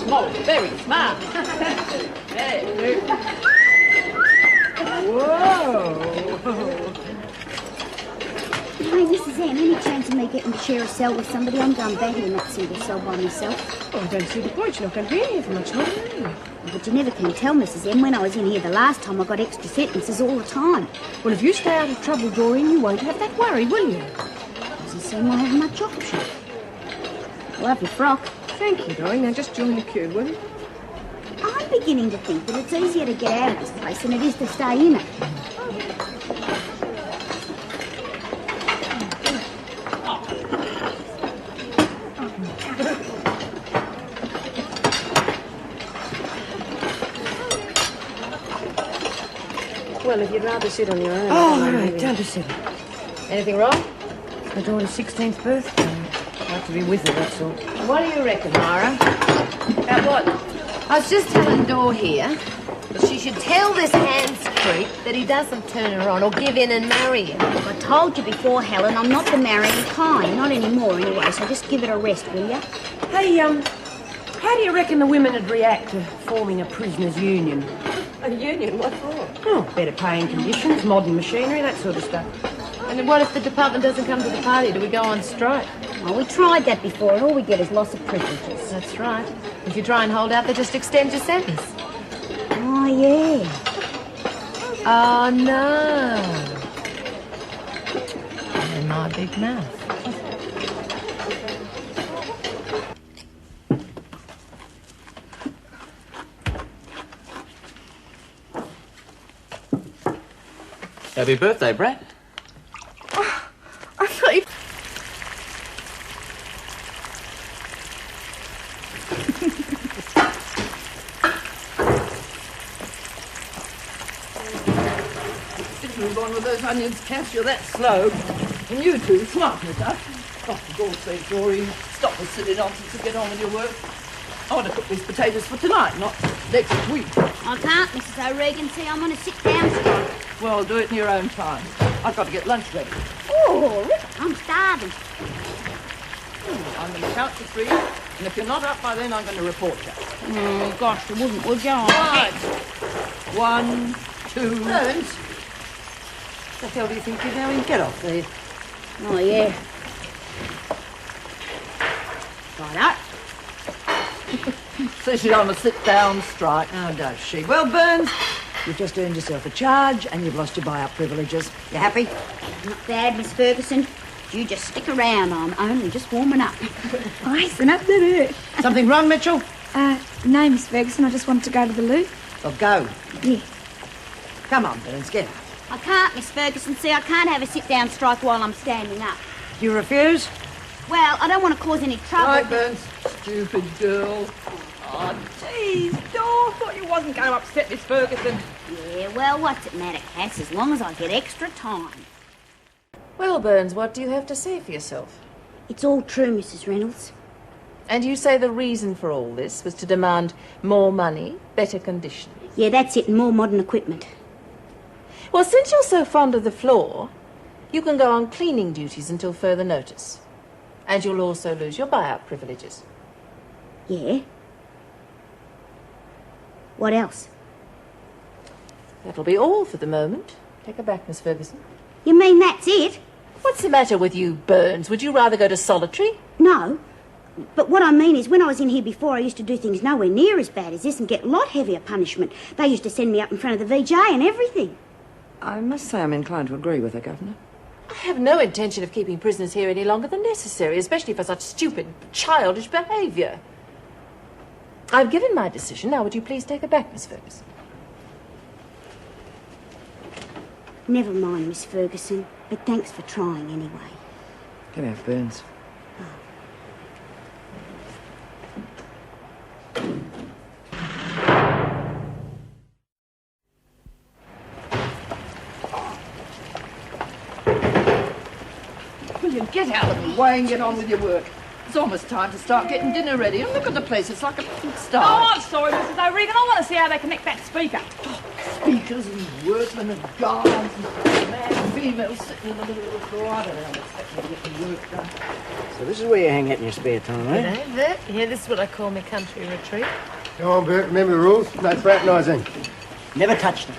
small, very smart. Very. Whoa! Hey, Mrs. M, any chance of me getting to share a cell with somebody? I'm going back in that single cell by myself. Oh, I don't see the point. You're not going to be in here for much longer, are you? But you never can tell, Mrs. M. When I was in here the last time, I got extra sentences all the time. Well, if you stay out of trouble, Doreen, you won't have that worry, will you? Doesn't seem I have much option. Lovely frock. Thank you, Doreen. Now just join the queue, will you? I'm beginning to think that it's easier to get out of this place than it is to stay in it. Well, if you'd rather sit on your own... Oh, right, down to sit. Anything wrong? My daughter's 16th birthday. I'd like to be with her, that's all. What do you reckon, Myra? About what? I was just telling Dor here that she should tell this hands creep that he doesn't turn her on or give in and marry him. I told you before, Helen, I'm not the marrying kind. Not anymore, anyway, so just give it a rest, will you? Hey, how do you reckon the women would react to forming a prisoners' union? A union? What for? Oh, better paying conditions, modern machinery, that sort of stuff. And what if the department doesn't come to the party? Do we go on strike? Well, we tried that before, and all we get is loss of privileges. That's right. If you try and hold out, they just extend your sentence. Oh, yeah. Oh, no. And my big mouth. Happy birthday, Brett. Oh, I thought you... Move on with those onions, Cass. You're that slow. And you too, smarten it up. Oh, for God's sake, Doreen, stop the silly nonsense and get on with your work. I want to cook these potatoes for tonight, not next week. I can't, Mrs. O'Regan. See, I'm on a sit-down strike. Well, do it in your own time. I've got to get lunch ready. Oh, Rick, I'm starving. I'm going to count to 3, and if you're not up by then, I'm going to report you. Oh, gosh, you wouldn't, would you? Right. 1, 2... Burns? What the hell do you think you're doing? Get off there. Oh, yeah. Righto. Says she's on a sit-down strike. Oh, does she? Well, Burns, you've just earned yourself a charge, and you've lost your buy-up privileges. You happy? Not bad, Miss Ferguson. You just stick around. I'm only just warming up. Icing up, did it? Something wrong, Mitchell? No, Miss Ferguson. I just wanted to go to the loo. Well, go. Yeah. Come on, Burns, get up. I can't, Miss Ferguson. See, I can't have a sit-down strike while I'm standing up. You refuse? Well, I don't want to cause any trouble. Right, Burns. Stupid girl. Oh, jeez, Dor, thought you wasn't going to upset Miss Ferguson. Yeah, well, what's it matter, Cass, as long as I get extra time. Well, Burns, what do you have to say for yourself? It's all true, Mrs. Reynolds. And you say the reason for all this was to demand more money, better conditions. Yeah, that's it, and more modern equipment. Well, since you're so fond of the floor, you can go on cleaning duties until further notice. And you'll also lose your buyout privileges. Yeah? What else? That'll be all for the moment. Take her back, Miss Ferguson. You mean that's it? What's the matter with you, Burns? Would you rather go to solitary? No. But what I mean is, when I was in here before, I used to do things nowhere near as bad as this and get a lot heavier punishment. They used to send me up in front of the VJ and everything. I must say I'm inclined to agree with her, Governor. I have no intention of keeping prisoners here any longer than necessary, especially for such stupid, childish behaviour. I've given my decision. Now, would you please take her back, Miss Ferguson? Never mind, Miss Ferguson, but thanks for trying anyway. Come here, Burns. Will you get out of the way and get on with your work? It's almost time to start getting dinner ready. And look at the place, it's like a Oh, star. I'm sorry, Mrs. O'Regan. I want to see how they connect that speaker. speakers and workmen and guards and man and female sitting in the middle of the floor. I don't know how to expect me to get the work done. So this is where you hang out in your spare time, eh? G'day, Bert. Yeah, this is what I call my country retreat. Go on, Bert. Remember the rules. No fraternising. Never touched it.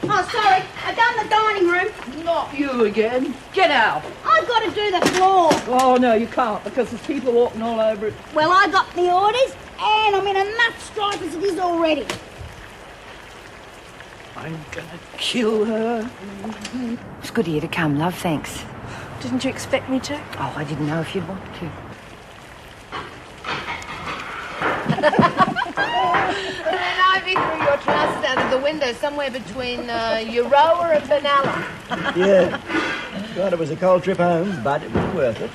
Oh, sorry. I done the dining room. Not you again. Get out. I've got to do the floor. Oh, no, you can't, because there's people walking all over it. Well, I got the orders, and I'm in enough strife as it is already. I'm gonna kill her. It's good of you to come, love, thanks. Didn't you expect me to? Oh, I didn't know if you'd want to. And then Ivy threw your trousers out of the window somewhere between Euroa and Benalla. Yeah. Thought it was a cold trip home, but it was worth it.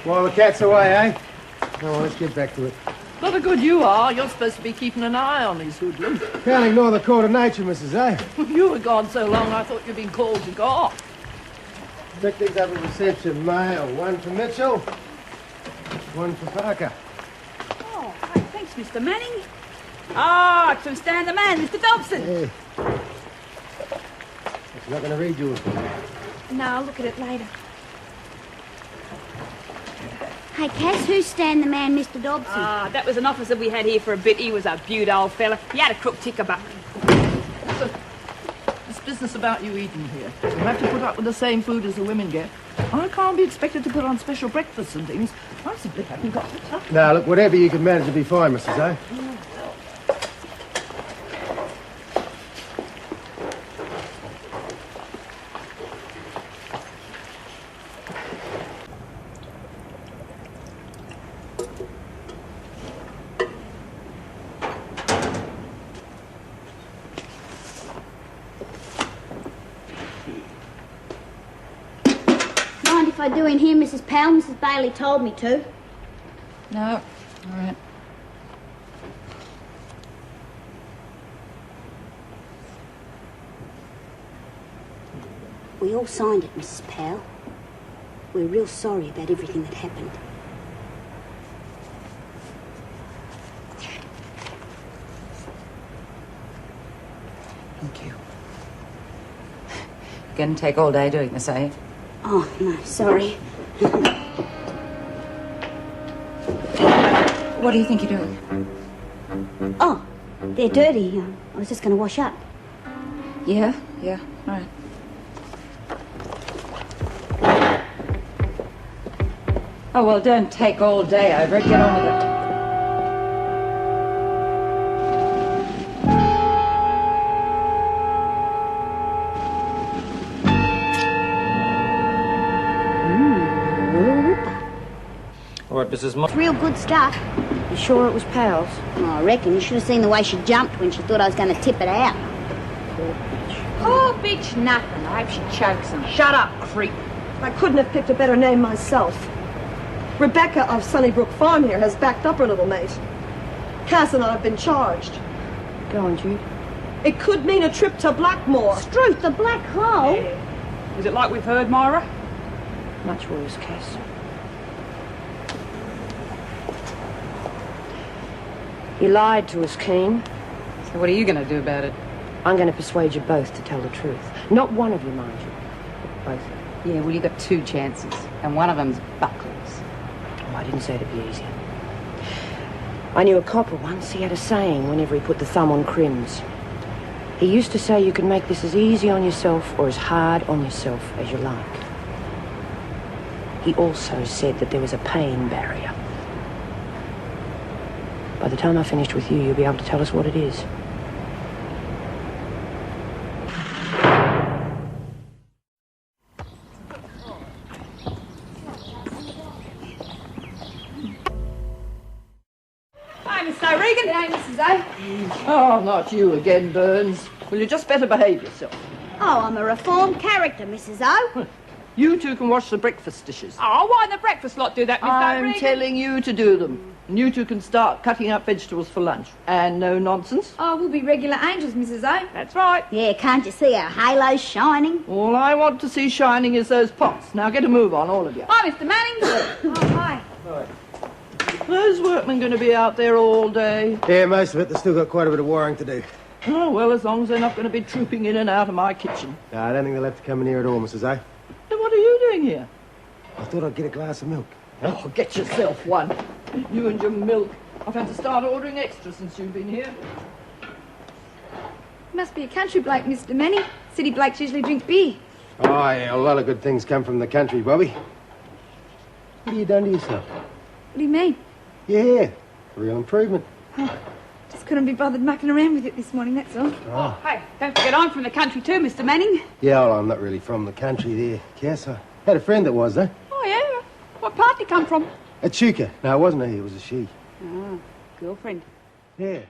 While the cat's away, eh? Come on, let's get back to it. Not a good you are. You're supposed to be keeping an eye on these hoodlums. Can't ignore the court of nature, Mrs. A. You were gone so long, I thought you'd been called to go off. Pick these up at reception, mail. One for Mitchell, one for Parker. Oh, hey, thanks, Mr. Manning. Ah, to stand the man, Mr. Dobson. Yeah. I'm not going to read yours. No, I'll look at it later. Hey, Cass, who's Stan the man, Mr. Dobson? Ah, that was an officer we had here for a bit. He was a beaut old fella. He had a crook ticker buck. This business about you eating here. You have to put up with the same food as the women get. I can't be expected to put on special breakfasts and things. I simply haven't got the time. Now, look, whatever you can manage will be fine, Mrs. A. Mind if I do in here, Mrs. Powell? Mrs. Bailey told me to. No, all right. We all signed it, Mrs. Powell. We're real sorry about everything that happened. Thank you. Gonna take all day doing this, eh? Oh, no, sorry. What do you think you're doing? Oh, they're dirty. I was just going to wash up. Yeah, all right. Oh, well, don't take all day over it. Get on with it. All right, Mrs. Moss. It's real good stuff. You sure it was Powell's? Oh, I reckon. You should have seen the way she jumped when she thought I was going to tip it out. Poor bitch, nothing. I hope she chokes him. Shut up, creep. I couldn't have picked a better name myself. Rebecca of Sunnybrook Farm here has backed up her little mate. Cass and I have been charged. Go on, Jude. It could mean a trip to Blackmore. Struth, the black hole. Is it like we've heard, Myra? Much worse, Cass. You lied to us, Keen. So what are you going to do about it? I'm going to persuade you both to tell the truth. Not one of you, mind you, but both of you. Yeah, well, you got two chances, and one of them's Buckles. Oh, I didn't say it'd be easy. I knew a copper once. He had a saying whenever he put the thumb on crims. He used to say you can make this as easy on yourself or as hard on yourself as you like. He also said that there was a pain barrier. By the time I finished with you, you'll be able to tell us what it is. Hi, Miss O'Regan. G'day, Mrs. A. Oh, not you again, Burns. Well, you just better behave yourself. Oh, I'm a reformed character, Mrs. O. You two can wash the breakfast dishes. Oh, why the breakfast lot do that, Miss I'm O'Regan? telling you to do them. And you two can start cutting up vegetables for lunch. And no nonsense. Oh, we'll be regular angels, Mrs. A. That's right. Yeah, can't you see our halos shining? All I want to see shining is those pots. Now get a move on, all of you. Hi, Mr. Manning. Oh, hi. Those workmen going to be out there all day? Yeah, most of it. They've still got quite a bit of wiring to do. Oh, well, as long as they're not going to be trooping in and out of my kitchen. No, I don't think they'll have to come in here at all, Mrs. A. Then what are you doing here? I thought I'd get a glass of milk. Oh, get yourself one. You and your milk. I've had to start ordering extra since you've been here. Must be a country bloke, Mr. Manning. City blokes usually drink beer. Oh, yeah, a lot of good things come from the country, Bobby. What have you done to yourself? What do you mean? Yeah, real improvement. Just couldn't be bothered mucking around with it this morning, that's all. Oh. Hey, don't forget I'm from the country too, Mr. Manning. Yeah, well, I'm not really from the country there, Cass. I had a friend that was, though. Oh, yeah? What part did you come from? A Chuka. No, it wasn't a he, it was a she. Oh, girlfriend. Yeah.